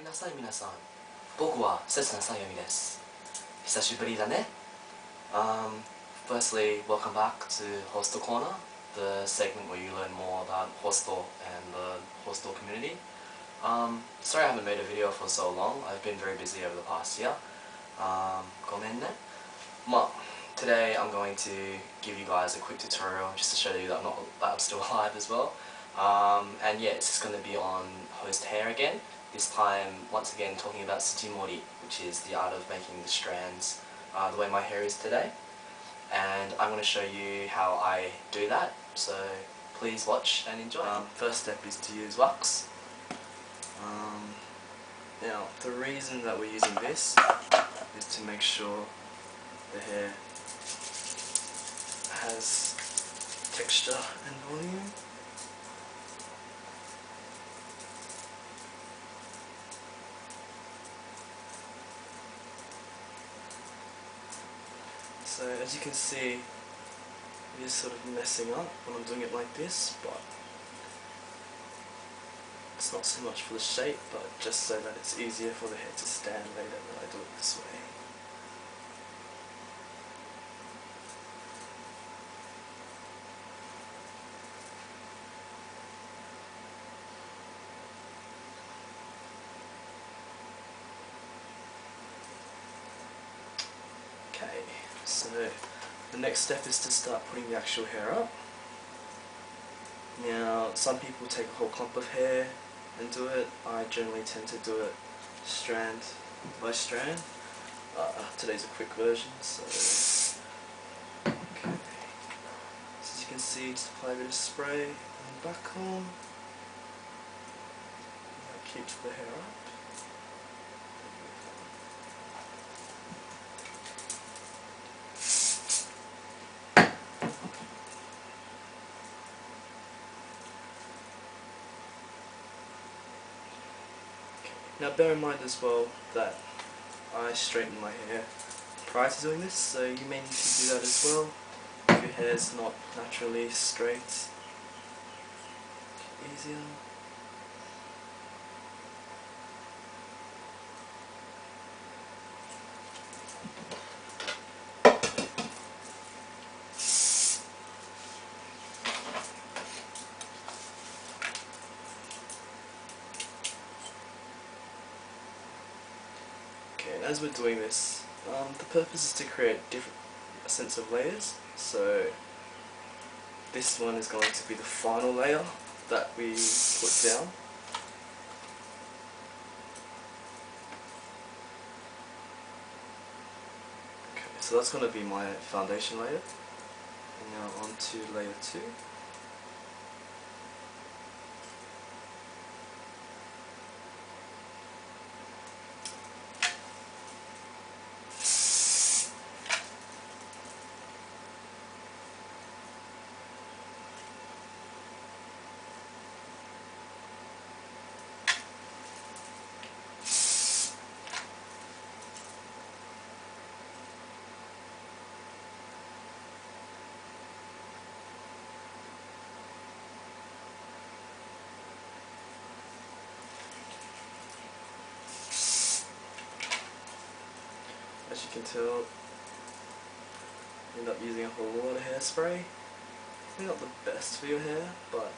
なさい皆さん。僕はSetsunaさんよみです。久しぶりだね。Firstly, welcome back to Hostel Corner, the segment where you learn more about Hostel and the Hostel community. Sorry I haven't made a video for so long. I've been very busy over the past year. ごめんね。Today I'm going to give you guys a quick tutorial just to show you that I'm still alive as well. And yeah, it's just going to be on host hair again. This time, once again, talking about Sujimori, which is the art of making the strands the way my hair is today. And I'm going to show you how I do that, so please watch and enjoy. First step is to use wax. Now, the reason that we're using this is to make sure the hair has texture and volume. So as you can see, it is sort of messing up when I'm doing it like this, but it's not so much for the shape, but just so that it's easier for the hair to stand later when I do it this way. Okay, so the next step is to start putting the actual hair up. Now, some people take a whole clump of hair and do it. I generally tend to do it strand by strand. Today's a quick version, so okay. So as you can see, just apply a bit of spray and back on. That keeps the hair up. Now bear in mind as well that I straighten my hair prior to doing this, so you may need to do that as well if your hair is not naturally straight. Easier. And as we're doing this, the purpose is to create a sense of layers. So this one is going to be the final layer that we put down. Okay, so that's going to be my foundation layer. And now on to layer 2. As you can tell, I end up using a whole lot of hairspray. Probably not the best for your hair, but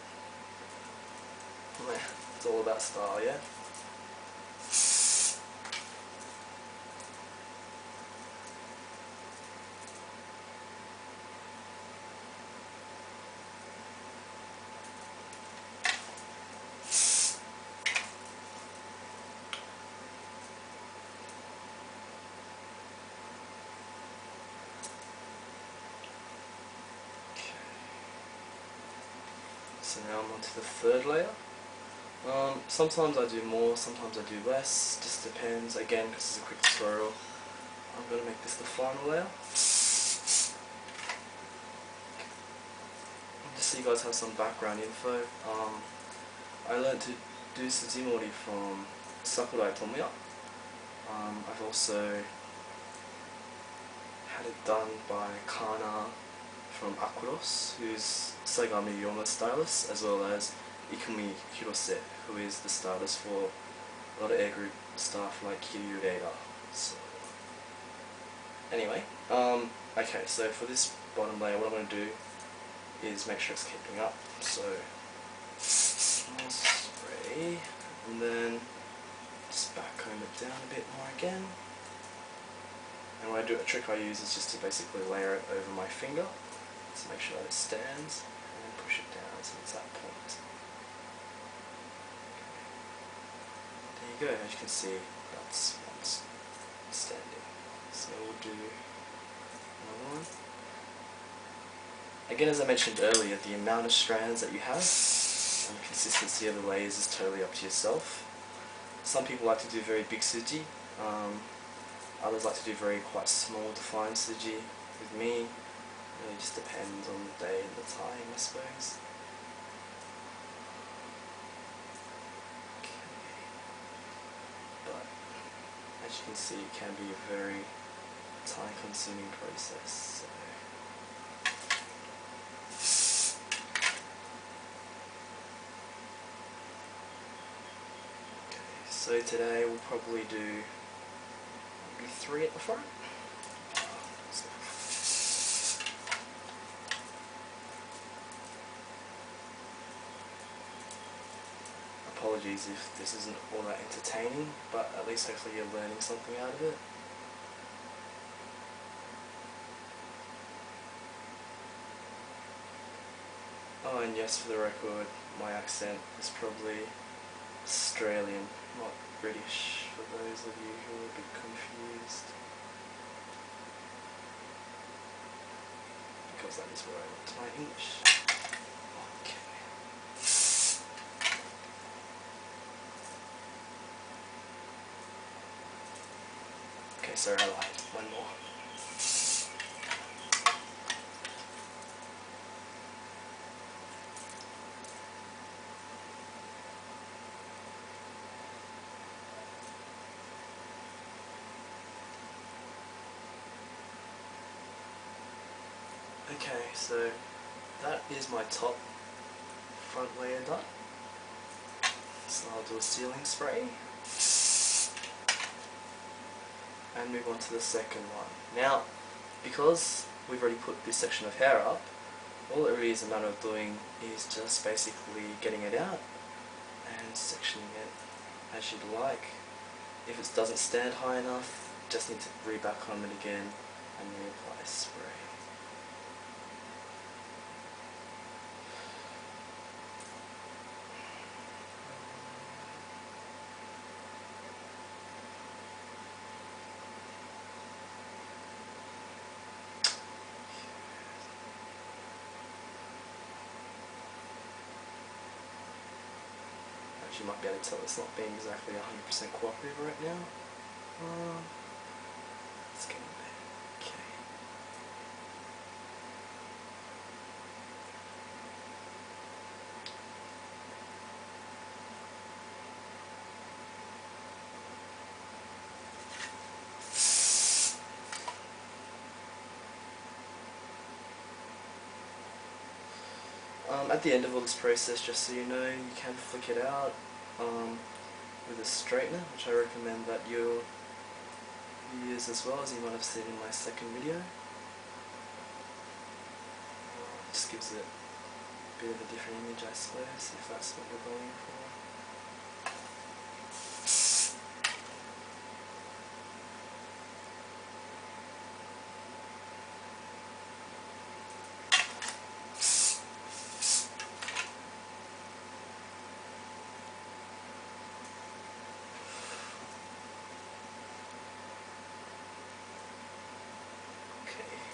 it's all about style, yeah? So now I'm on to the third layer. Sometimes I do more, sometimes I do less, just depends. Again, because it's a quick tutorial, I'm going to make this the final layer. Just so you guys have some background info, I learned to do Sujimori from Sakurai Tomoya. I've also had it done by Kana from Akuros, who's Saigami Yoma's stylist, as well as Ikumi Hirose, who is the stylist for a lot of air group stuff like Kiryu data. So anyway, okay, so for this bottom layer, what I'm going to do is make sure it's keeping up. So I'll spray, and then just backcomb it down a bit more again. And when I do a trick I use is just to basically layer it over my finger to make sure that it stands, and then push it down so it's that point. There you go, as you can see, that's what's standing. So we'll do another one. Again, as I mentioned earlier, the amount of strands that you have and the consistency of the layers is totally up to yourself. Some people like to do very big suji, others like to do very quite small defined suji. With me, it really just depends on the day and the time, I suppose. But as you can see, it can be a very time consuming process. So today we'll probably do maybe 3 at the front. Apologies if this isn't all that entertaining, but at least hopefully you're learning something out of it. Oh, and yes, for the record, my accent is probably Australian, not British, for those of you who are a bit confused. Because that is where I went to my English. Okay. Okay, sorry, I lied. One more. Okay, so that is my top front layer done. So I'll do a sealing spray and move on to the second one. Now, because we've already put this section of hair up, all it really is a matter of doing is just basically getting it out and sectioning it as you'd like. If it doesn't stand high enough, just need to re-back on it again and reapply spray. You might be able to tell it's not being exactly 100% cooperative right now. Let's get in there. Okay. At the end of all this process, just so you know, you can flick it out with a straightener, which I recommend that you use as well, as you might have seen in my second video. It just gives it a bit of a different image, I suppose, if that's what you're going for.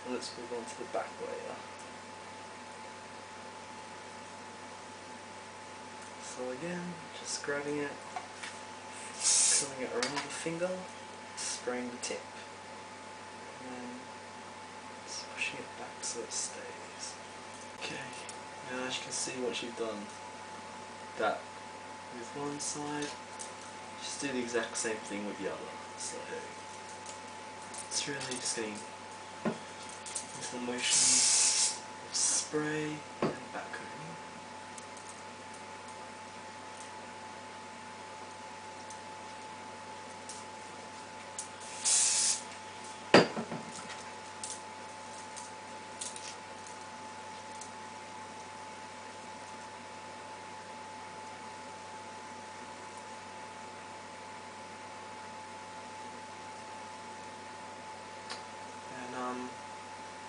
Let's move on to the back layer. So again, just grabbing it, curling it around the finger, spraying the tip, and then just pushing it back so it stays. Okay, now as you can see, once you've done that with one side, just do the exact same thing with the other. So it's really just getting the motion of spray and backcombing.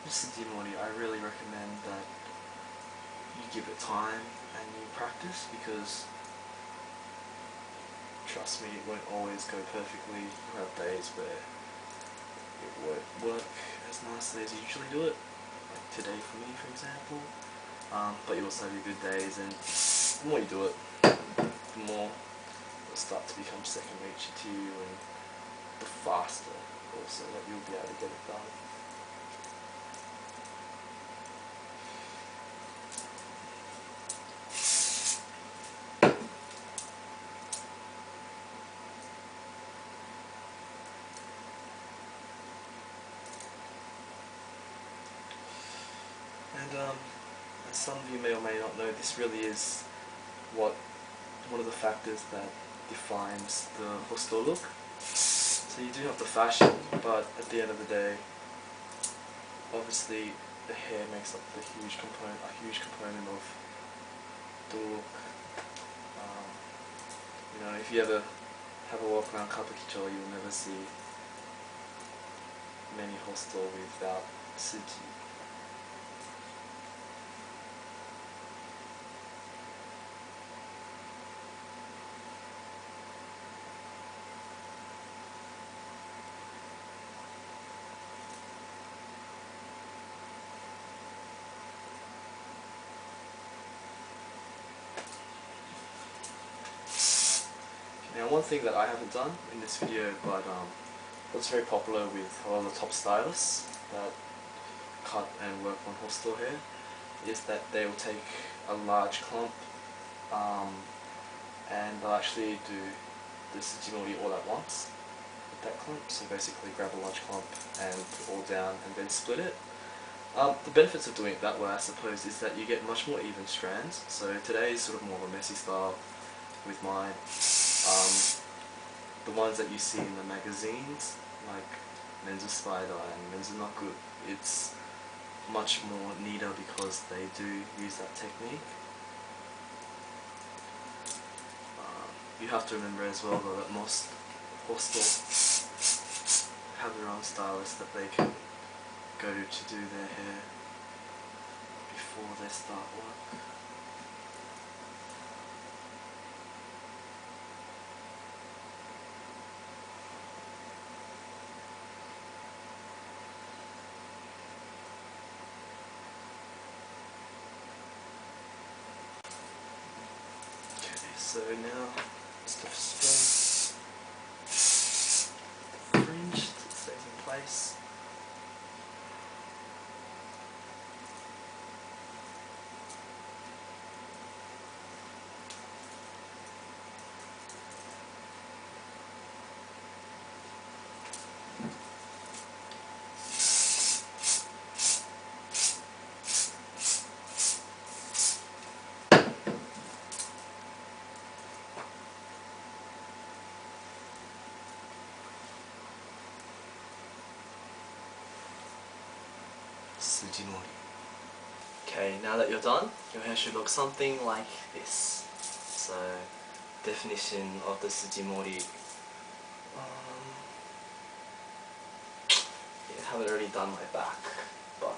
Sujimori, I really recommend that you give it time and you practice, because trust me, it won't always go perfectly. You have days where it won't work as nicely as you usually do it, like today for me, for example. But you also have your good days, and the more you do it, the more it will start to become second nature to you, and the faster also that you'll be able to get it done. And as some of you may or may not know, this really is one of the factors that defines the hosto look. So you do have the fashion, but at the end of the day, obviously the hair makes up a huge component of the look. You know, if you ever have a walk around Kabukicho, you'll never see many hosto without Suji. Now, one thing that I haven't done in this video, but what's very popular with a lot of the top stylists that cut and work on hosto hair, is that they will take a large clump and they'll actually do the Sujimori all at once with that clump. So basically grab a large clump and put it all down and then split it. The benefits of doing it that way, I suppose, is that you get much more even strands. So today is sort of more of a messy style with mine. The ones that you see in the magazines, like Men's Spider and Men's Naku, it's much more neater because they do use that technique. You have to remember as well though that most hosto have their own stylist that they can go to do their hair before they start work. So now it's the fringe that stays in place. Sujimori. Okay, now that you're done, your hair should look something like this. So, definition of the Sujimori. Yeah, I haven't already done my back, but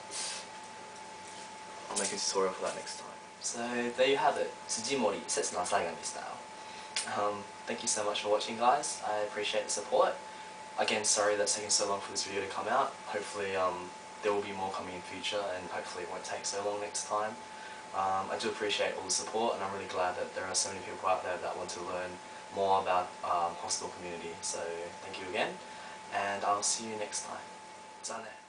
I'll make a tutorial for that next time. So there you have it, Sujimori, Setsuna style. Thank you so much for watching, guys. I appreciate the support. Again, sorry that it's taken so long for this video to come out. Hopefully there will be more coming in future, and hopefully it won't take so long next time. I do appreciate all the support, and I'm really glad that there are so many people out there that want to learn more about hospital community. So thank you again, and I'll see you next time. じゃあね。